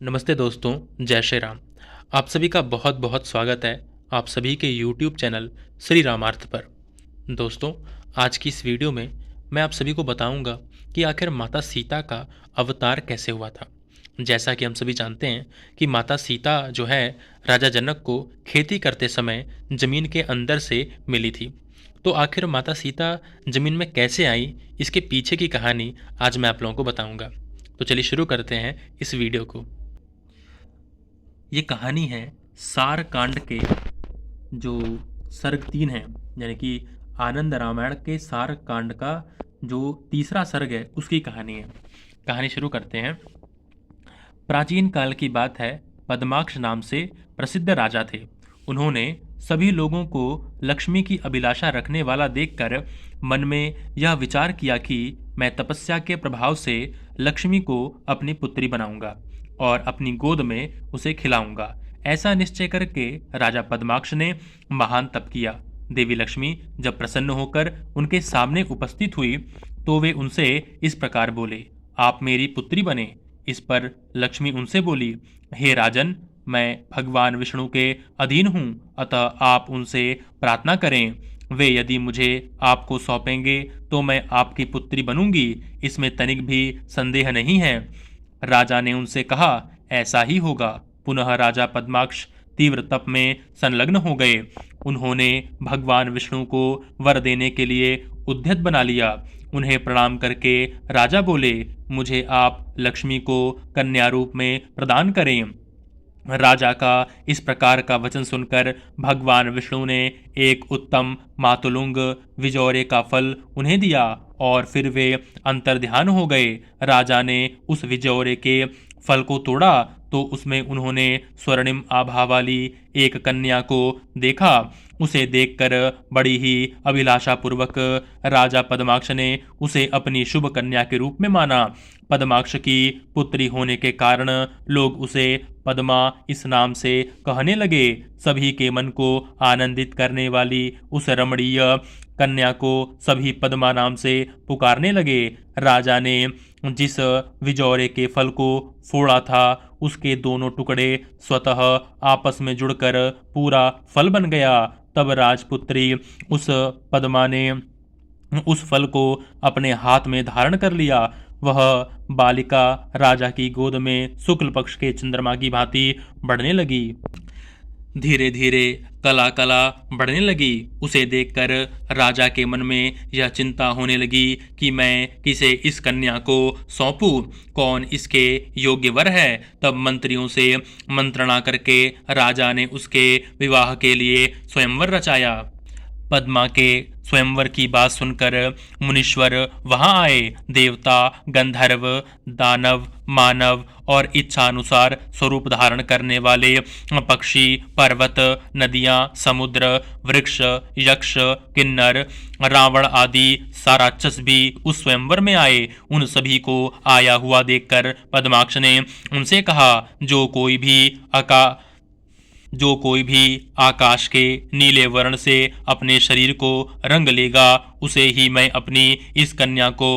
नमस्ते दोस्तों, जय श्री राम। आप सभी का बहुत बहुत स्वागत है आप सभी के YouTube चैनल श्री रामार्थ पर। दोस्तों, आज की इस वीडियो में मैं आप सभी को बताऊंगा कि आखिर माता सीता का अवतार कैसे हुआ था। जैसा कि हम सभी जानते हैं कि माता सीता जो है राजा जनक को खेती करते समय जमीन के अंदर से मिली थी। तो आखिर माता सीता जमीन में कैसे आई, इसके पीछे की कहानी आज मैं आप लोगों को बताऊंगा। तो चलिए शुरू करते हैं इस वीडियो को। ये कहानी है सार कांड के जो सर्ग 3 है, यानी कि आनंद रामायण के सार कांड का जो तीसरा सर्ग है उसकी कहानी है। कहानी शुरू करते हैं। प्राचीन काल की बात है। पद्माक्ष नाम से प्रसिद्ध राजा थे। उन्होंने सभी लोगों को लक्ष्मी की अभिलाषा रखने वाला देखकर मन में यह विचार किया कि मैं तपस्या के प्रभाव से लक्ष्मी को अपनी पुत्री बनाऊंगा और अपनी गोद में उसे खिलाऊंगा। ऐसा निश्चय करके राजा पद्माक्ष ने महान तप किया। देवी लक्ष्मी जब प्रसन्न होकर उनके सामने उपस्थित हुई तो वे उनसे इस प्रकार बोले, आप मेरी पुत्री बने। इस पर लक्ष्मी उनसे बोली, हे राजन, मैं भगवान विष्णु के अधीन हूँ, अतः आप उनसे प्रार्थना करें। वे यदि मुझे आपको सौंपेंगे तो मैं आपकी पुत्री बनूंगी, इसमें तनिक भी संदेह नहीं है। राजा ने उनसे कहा, ऐसा ही होगा। पुनः राजा पद्माक्ष तीव्र तप में संलग्न हो गए। उन्होंने भगवान विष्णु को वर देने के लिए उद्यत बना लिया। उन्हें प्रणाम करके राजा बोले, मुझे आप लक्ष्मी को कन्या रूप में प्रदान करें। राजा का इस प्रकार का वचन सुनकर भगवान विष्णु ने एक उत्तम मातुलुंग विजौरे का फल उन्हें दिया और फिर वे अंतर्ध्यान हो गए। राजा ने उस विजौरे के फल को तोड़ा तो उसमें उन्होंने स्वर्णिम आभा वाली एक कन्या को देखा। उसे देखकर बड़ी ही अभिलाषा पूर्वक राजा पद्माक्ष ने उसे अपनी शुभ कन्या के रूप में माना। पद्माक्ष की पुत्री होने के कारण लोग उसे पद्मा इस नाम से कहने लगे। सभी के मन को आनंदित करने वाली उस रमणीय कन्या को सभी पद्मा नाम से पुकारने लगे। राजा ने जिस विजौरे के फल को फोड़ा था उसके दोनों टुकड़े स्वतः आपस में जुड़कर पूरा फल बन गया। तब राजपुत्री उस पद्मा ने उस फल को अपने हाथ में धारण कर लिया। वह बालिका राजा की गोद में शुक्ल पक्ष के चंद्रमा की भांति बढ़ने लगी। धीरे धीरे कला कला बढ़ने लगी। उसे देखकर राजा के मन में यह चिंता होने लगी कि मैं किसे इस कन्या को सौंपूं, कौन इसके योग्य वर है। तब मंत्रियों से मंत्रणा करके राजा ने उसके विवाह के लिए स्वयंवर रचाया। पद्मा के स्वयंवर की बात सुनकर मुनीश्वर वहां आए। देवता, गंधर्व, दानव, मानव और इच्छानुसार स्वरूप धारण करने वाले पक्षी, पर्वत, नदियां, समुद्र, वृक्ष, यक्ष, किन्नर, रावण आदि साराक्षस भी उस स्वयंवर में आए। उन सभी को आया हुआ देखकर पद्माक्ष ने उनसे कहा, जो कोई भी आकाश के नीले वर्ण से अपने शरीर को रंग लेगा उसे ही मैं अपनी इस कन्या को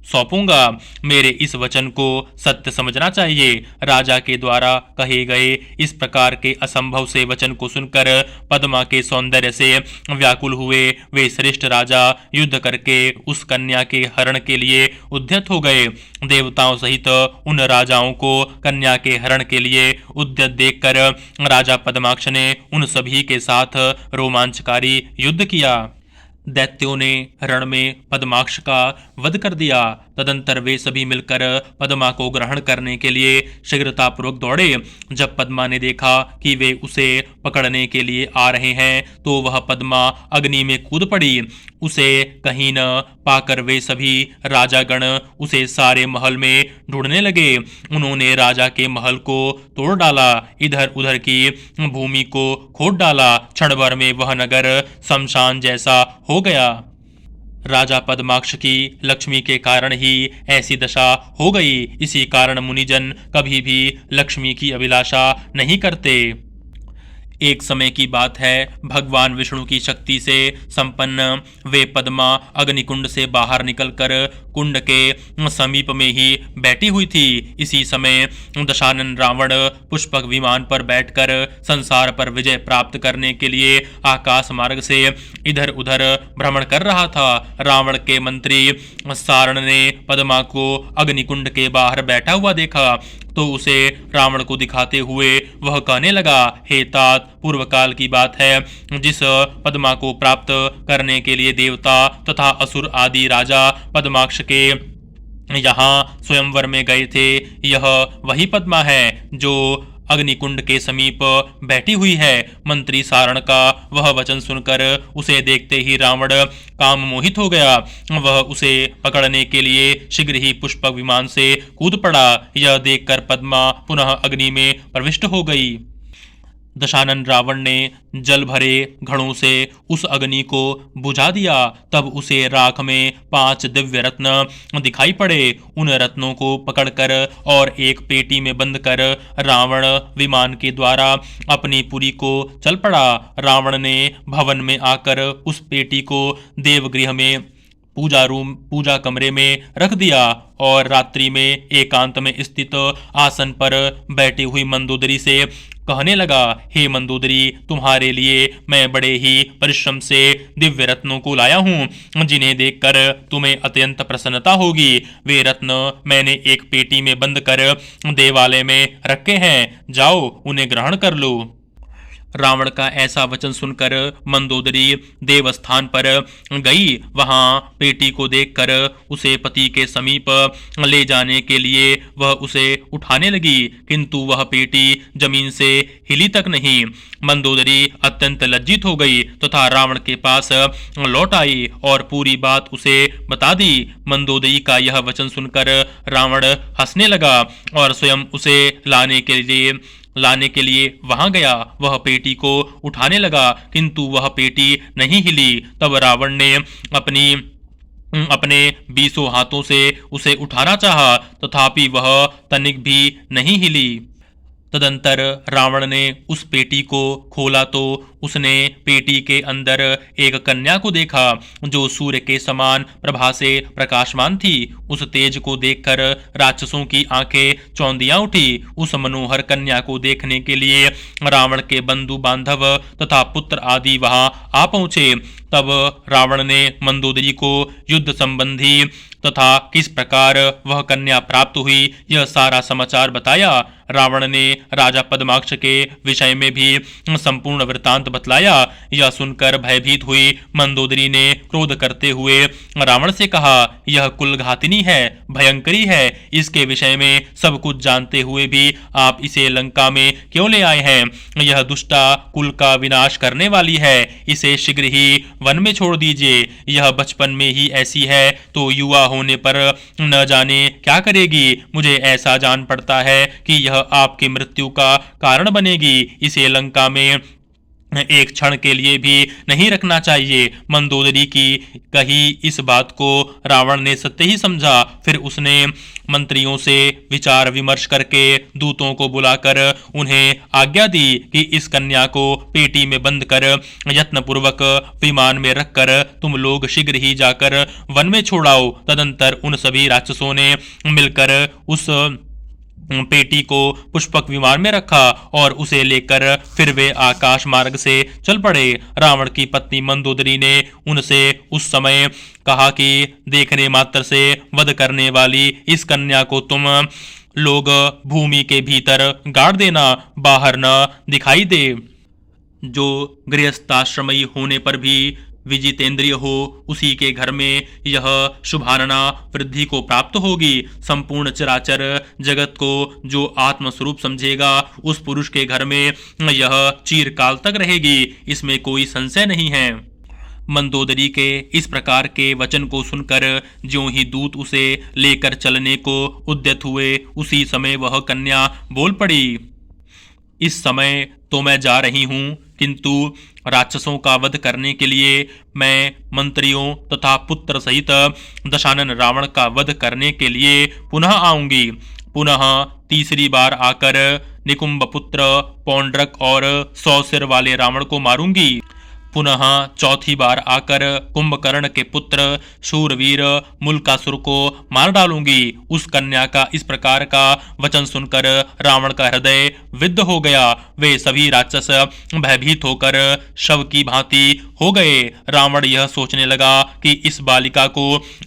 सौंपूंगा। मेरे इस वचन को सत्य समझना चाहिए। राजा के द्वारा कहे गए इस प्रकार के असंभव से वचन को सुनकर पद्मा के सौंदर्य से व्याकुल हुए वे श्रेष्ठ राजा युद्ध करके उस कन्या के हरण के लिए उद्यत हो गए। देवताओं सहित उन राजाओं को कन्या के हरण के लिए उद्यत देखकर राजा पद्माक्ष ने उन सभी के साथ रोमांचकारी युद्ध किया। दैत्यों ने रण में पद्माक्ष का वध कर दिया। तदंतर वे सभी मिलकर पद्मा को ग्रहण करने के लिए शीघ्रतापूर्वक दौड़े। जब पद्मा ने देखा कि वे उसे पकड़ने के लिए आ रहे हैं तो वह पद्मा अग्नि में कूद पड़ी। उसे कहीं न पाकर वे सभी राजागण उसे सारे महल में ढूंढने लगे। उन्होंने राजा के महल को तोड़ डाला, इधर उधर की भूमि को खोद डाला। क्षण भर में वह नगर शमशान जैसा हो गया। राजा पद्माक्ष की लक्ष्मी के कारण ही ऐसी दशा हो गई। इसी कारण मुनिजन कभी भी लक्ष्मी की अभिलाषा नहीं करते। एक समय की बात है, भगवान विष्णु की शक्ति से संपन्न वे पद्मा अग्निकुंड से बाहर निकलकर कुंड के समीप में ही बैठी हुई थी। इसी समय दशानन रावण पुष्पक विमान पर बैठकर संसार पर विजय प्राप्त करने के लिए आकाश मार्ग से इधर उधर भ्रमण कर रहा था। रावण के मंत्री सारण ने पद्मा को अग्निकुंड के बाहर बैठा हुआ देखा तो उसे रावण को दिखाते हुए वह कहने लगा, हे तात, पूर्व काल की बात है, जिस पद्मा को प्राप्त करने के लिए देवता तथा असुर आदि राजा पद्माक्ष के यहाँ स्वयंवर में गए थे, यह वही पद्मा है जो अग्निकुंड के समीप बैठी हुई है। मंत्री सारण का वह वचन सुनकर उसे देखते ही रावण काम मोहित हो गया। वह उसे पकड़ने के लिए शीघ्र ही पुष्पक विमान से कूद पड़ा। यह देखकर पद्मा पुनः अग्नि में प्रविष्ट हो गई। दशानन रावण ने जल भरे घड़ों से उस अग्नि को बुझा दिया। तब उसे राख में 5 दिव्य रत्न दिखाई पड़े। उन रत्नों को पकड़कर और एक पेटी में बंद कर रावण विमान के द्वारा अपनी पुरी को चल पड़ा। रावण ने भवन में आकर उस पेटी को देवगृह में पूजा कमरे में रख दिया और रात्रि में एकांत में स्थित आसन पर बैठी हुई मंदोदरी से कहने लगा, हे मंदोदरी, तुम्हारे लिए मैं बड़े ही परिश्रम से दिव्य रत्नों को लाया हूँ, जिन्हें देखकर तुम्हें अत्यंत प्रसन्नता होगी। वे रत्न मैंने एक पेटी में बंद कर देवालय में रखे हैं, जाओ उन्हें ग्रहण कर लो। रावण का ऐसा वचन सुनकर मंदोदरी देवस्थान पर गई। वहां पेटी को देखकर उसे पति के समीप ले जाने के लिए वह उसे उठाने लगी, किंतु वह पेटी जमीन से हिली तक नहीं। मंदोदरी अत्यंत लज्जित हो गई तथा रावण के पास लौट आई और पूरी बात उसे बता दी। मंदोदरी का यह वचन सुनकर रावण हंसने लगा और स्वयं उसे लाने के लिए वहां गया। वह पेटी को उठाने लगा, किंतु वह पेटी नहीं हिली। तब रावण ने अपने 20 हाथों से उसे उठाना चाहा, तथापि वह तनिक भी नहीं हिली। तदंतर रावण ने उस पेटी को खोला तो उसने पेटी के अंदर एक कन्या को देखा जो सूर्य के समान प्रभा से प्रकाशमान थी। उस तेज को देखकर राक्षसों की आंखें चौंधियां उठी। उस मनोहर कन्या को देखने के लिए रावण के बंधु बांधव तथा पुत्र आदि वहां आ पहुंचे। तब रावण ने मंदोदरी को युद्ध संबंधी तथा किस प्रकार वह कन्या प्राप्त हुई यह सारा समाचार बताया। रावण ने राजा पद्माक्ष के विषय में भी संपूर्ण वृत्तांत बतलाया। यह सुनकर भयभीत हुई मंदोदरी ने क्रोध करते हुए रावण से कहा, यह कुलघातिनी है, भयंकरी है। इसके विषय में सब कुछ जानते हुए भी आप इसे लंका में क्यों ले आए हैं? यह दुष्टा कुल का विनाश करने वाली है। इसे शीघ्र ही वन में छोड़ दीजिए। यह बचपन में ही ऐसी है तो युवा होने पर न जाने क्या करेगी। मुझे ऐसा जान पड़ता है कि यह आपकी मृत्यु का कारण बनेगी। इसे लंका में एक क्षण के लिए भी नहीं रखना चाहिए। मंदोदरी की कही इस बात को रावण ने सत्य ही समझा। फिर उसने मंत्रियों से विचार विमर्श करके दूतों को बुलाकर उन्हें आज्ञा दी कि इस कन्या को पेटी में बंद कर यत्नपूर्वक विमान में रखकर तुम लोग शीघ्र ही जाकर वन में छोड़ाओ। तदंतर उन सभी राक्षसों ने मिलकर उस पेटी को पुष्पक विमान में रखा और उसे लेकर फिर वे आकाश मार्ग से चल पड़े। रावण की पत्नी मंदोदरी ने उनसे उस समय कहा कि देखने मात्र से वध करने वाली इस कन्या को तुम लोग भूमि के भीतर गाड़ देना, बाहर न दिखाई दे। जो गृहस्थाश्रमी होने पर भी विजितेंद्रिय हो, उसी के घर में यह शुभारना वृद्धि को प्राप्त होगी। संपूर्ण चराचर जगत को जो आत्मस्वरूप समझेगा उस पुरुष के घर में यह चिरकाल तक रहेगी, इसमें कोई संशय नहीं है। मंदोदरी के इस प्रकार के वचन को सुनकर ज्यों ही दूत उसे लेकर चलने को उद्यत हुए, उसी समय वह कन्या बोल पड़ी, इस समय तो मैं जा रही हूँ, किंतु राक्षसों का वध करने के लिए मैं मंत्रियों तथा पुत्र सहित दशानन रावण का वध करने के लिए पुनः आऊंगी। पुनः तीसरी बार आकर निकुंभ पुत्र पौंड्रक और 100 सिर वाले रावण को मारूंगी। पुनः चौथी बार आकर कुंभकर्ण के पुत्र शूरवीर मुल्कासुर को मार डालूंगी। उस कन्या का इस प्रकार का वचन सुनकर रावण का हृदय विद्ध हो गया। वे सभी राक्षस भयभीत होकर शव की भांति हो गए। रावण यह सोचने लगा कि इस बालिका को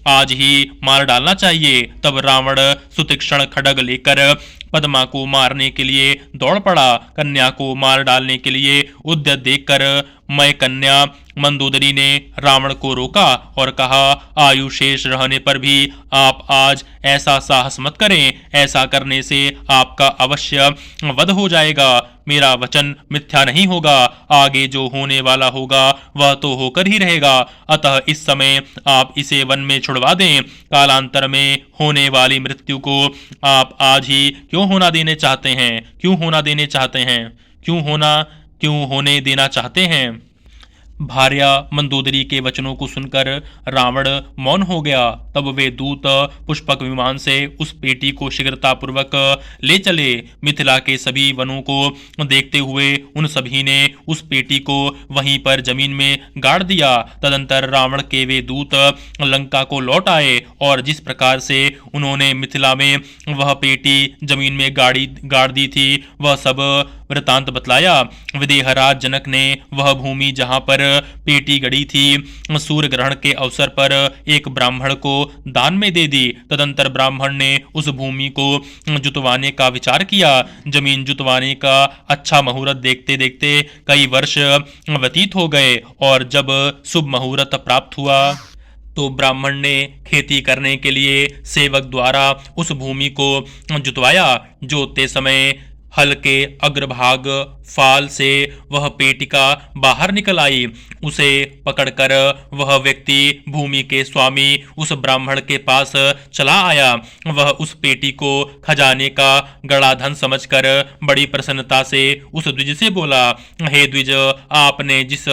आज ही मार डालना चाहिए। तब रावण सुतीक्ष्ण खड्ग लेकर पद्मा को मारने के लिए दौड़ पड़ा। कन्या को मार डालने के लिए उद्यत देखकर मैं कन्या मंदोदरी ने रावण को रोका और कहा, आयु शेष रहने पर भी आप आज ऐसा साहस मत करें। ऐसा करने से आपका अवश्य वध हो जाएगा। मेरा वचन मिथ्या नहीं होगा। आगे जो होने वाला होगा वह तो होकर ही रहेगा। अतः इस समय आप इसे वन में छुड़वा दें। कालांतर में होने वाली मृत्यु को आप आज ही क्यों होना देने चाहते हैं? क्यों होना देने चाहते हैं? क्यों होने देना चाहते हैं? भार्या मंदोदरी के वचनों को सुनकर रावण मौन हो गया। तब वे दूत पुष्पक विमान से उस पेटी को शीघ्रतापूर्वक ले चले। मिथिला के सभी वनों को देखते हुए उन सभी ने उस पेटी को वहीं पर जमीन में गाड़ दिया। तदंतर रावण के वे दूत लंका को लौट आए और जिस प्रकार से उन्होंने मिथिला में वह पेटी जमीन में गाड़ दी थी वह सब वृतांत बतलाया। विदेहराज जनक ने वह भूमि जहां पर पेटी गड़ी थी सूर्य ग्रहण के अवसर पर एक ब्राह्मण को दान में दे दी। तदंतर ब्राह्मण ने उस भूमि को जुतवाने का विचार किया। जमीन जुतवाने का अच्छा मुहूर्त देखते देखते कई वर्ष व्यतीत हो गए और जब शुभ मुहूर्त प्राप्त हुआ तो ब्राह्मण ने खेती करने के लिए सेवक द्वारा उस भूमि को जुतवाया। जोतते समय हल के अग्रभाग फाल से वह पेटिका बाहर निकल आई। उसे पकड़कर वह व्यक्ति भूमि के स्वामी उस ब्राह्मण के पास चला आया। वह उस पेटी को खजाने का गड़ा धन समझकर बड़ी प्रसन्नता से उस द्विज से बोला, हे द्विज, आपने जिस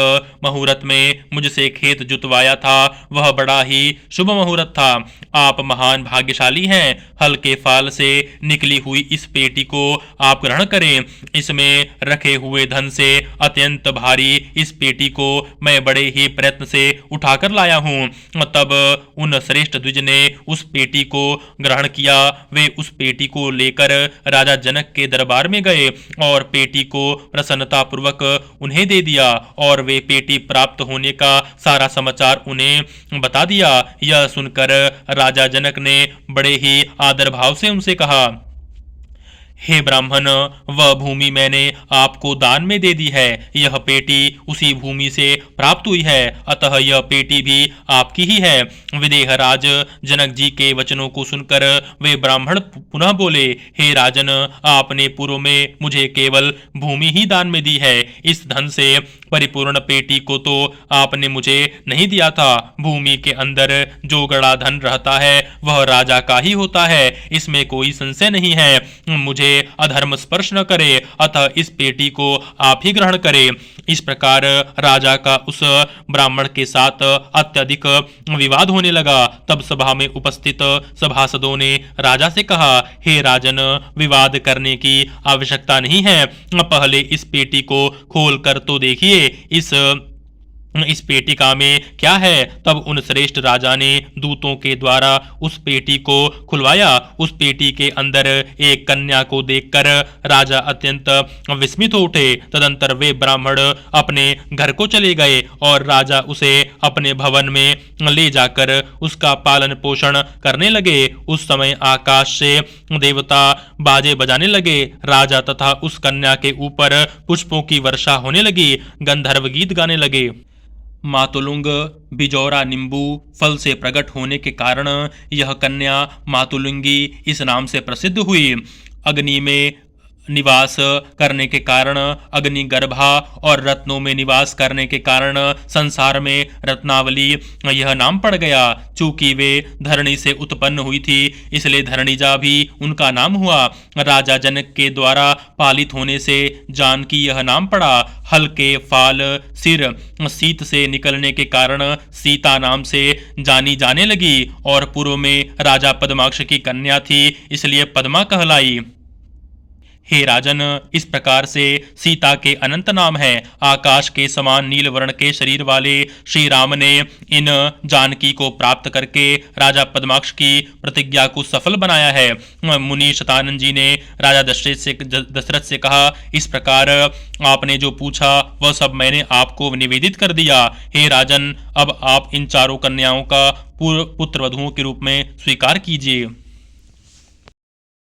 मुहूर्त में मुझसे खेत जुतवाया था वह बड़ा ही शुभ मुहूर्त था। आप महान भाग्यशाली हैं। हल के फाल से निकली हुई इस पेटी को आप ग्रहण करें। इसमें रखे हुए धन से अत्यंत भारी इस पेटी को मैं बड़े ही प्रयत्न से उठाकर लाया हूँ। तब उन श्रेष्ठ द्विज ने उस पेटी को ग्रहण किया। वे उस पेटी को लेकर राजा जनक के दरबार में गए और पेटी को प्रसन्नता पूर्वक उन्हें दे दिया और वे पेटी प्राप्त होने का सारा समाचार उन्हें बता दिया। यह सुनकर राजा जनक ने बड़े ही आदर भाव से उनसे कहा, हे ब्राह्मण, वह भूमि मैंने आपको दान में दे दी है। यह पेटी उसी भूमि से प्राप्त हुई है, अतः यह पेटी भी आपकी ही है। विदेहराज जनक जी के वचनों को सुनकर वे ब्राह्मण पुनः बोले, हे राजन, आपने पूर्व में मुझे केवल भूमि ही दान में दी है। इस धन से परिपूर्ण पेटी को तो आपने मुझे नहीं दिया था। भूमि के अंदर जो गड़ा धन रहता है वह राजा का ही होता है, इसमें कोई संशय नहीं है। मुझे अधर्म स्पर्श न करे, अतः इस पेटी को आप ही ग्रहण करें। इस प्रकार राजा का उस ब्राह्मण के साथ अत्यधिक विवाद होने लगा। तब सभा में उपस्थित सभासदों ने राजा से कहा, हे राजन, विवाद करने की आवश्यकता नहीं है। पहले इस पेटी को खोल कर तो देखिए, इस पेटिका में क्या है। तब उन श्रेष्ठ राजा ने दूतों के द्वारा उस पेटी को खुलवाया। उस पेटी के अंदर एक कन्या को देखकर राजा अत्यंत विस्मित हो उठे। तदंतर वे ब्राह्मण अपने घर को चले गए और राजा उसे अपने भवन में ले जाकर उसका पालन पोषण करने लगे। उस समय आकाश से देवता बाजे बजाने लगे। राजा तथा उस कन्या के ऊपर पुष्पों की वर्षा होने लगी। गंधर्व गीत गाने लगे। मातुलुंग बिजौरा नींबू फल से प्रकट होने के कारण यह कन्या मातुलुंगी इस नाम से प्रसिद्ध हुई। अग्नि में निवास करने के कारण अग्नि गर्भा और रत्नों में निवास करने के कारण संसार में रत्नावली यह नाम पड़ गया। चूंकि वे धरणी से उत्पन्न हुई थी इसलिए धरणीजा भी उनका नाम हुआ। राजा जनक के द्वारा पालित होने से जानकी यह नाम पड़ा। हल के फाल सिर सीत से निकलने के कारण सीता नाम से जानी जाने लगी और पूर्व में राजा पद्माक्ष की कन्या थी इसलिए पद्मा कहलाई। हे राजन, इस प्रकार से सीता के अनंत नाम हैं। आकाश के समान नील वर्ण के शरीर वाले श्री राम ने इन जानकी को प्राप्त करके राजा पद्माक्ष की प्रतिज्ञा को सफल बनाया है। मुनि शतानंद जी ने राजा दशरथ से कहा, इस प्रकार आपने जो पूछा वह सब मैंने आपको निवेदित कर दिया। हे राजन, अब आप इन चारों कन्याओं का पुत्र वधुओं के रूप में स्वीकार कीजिए।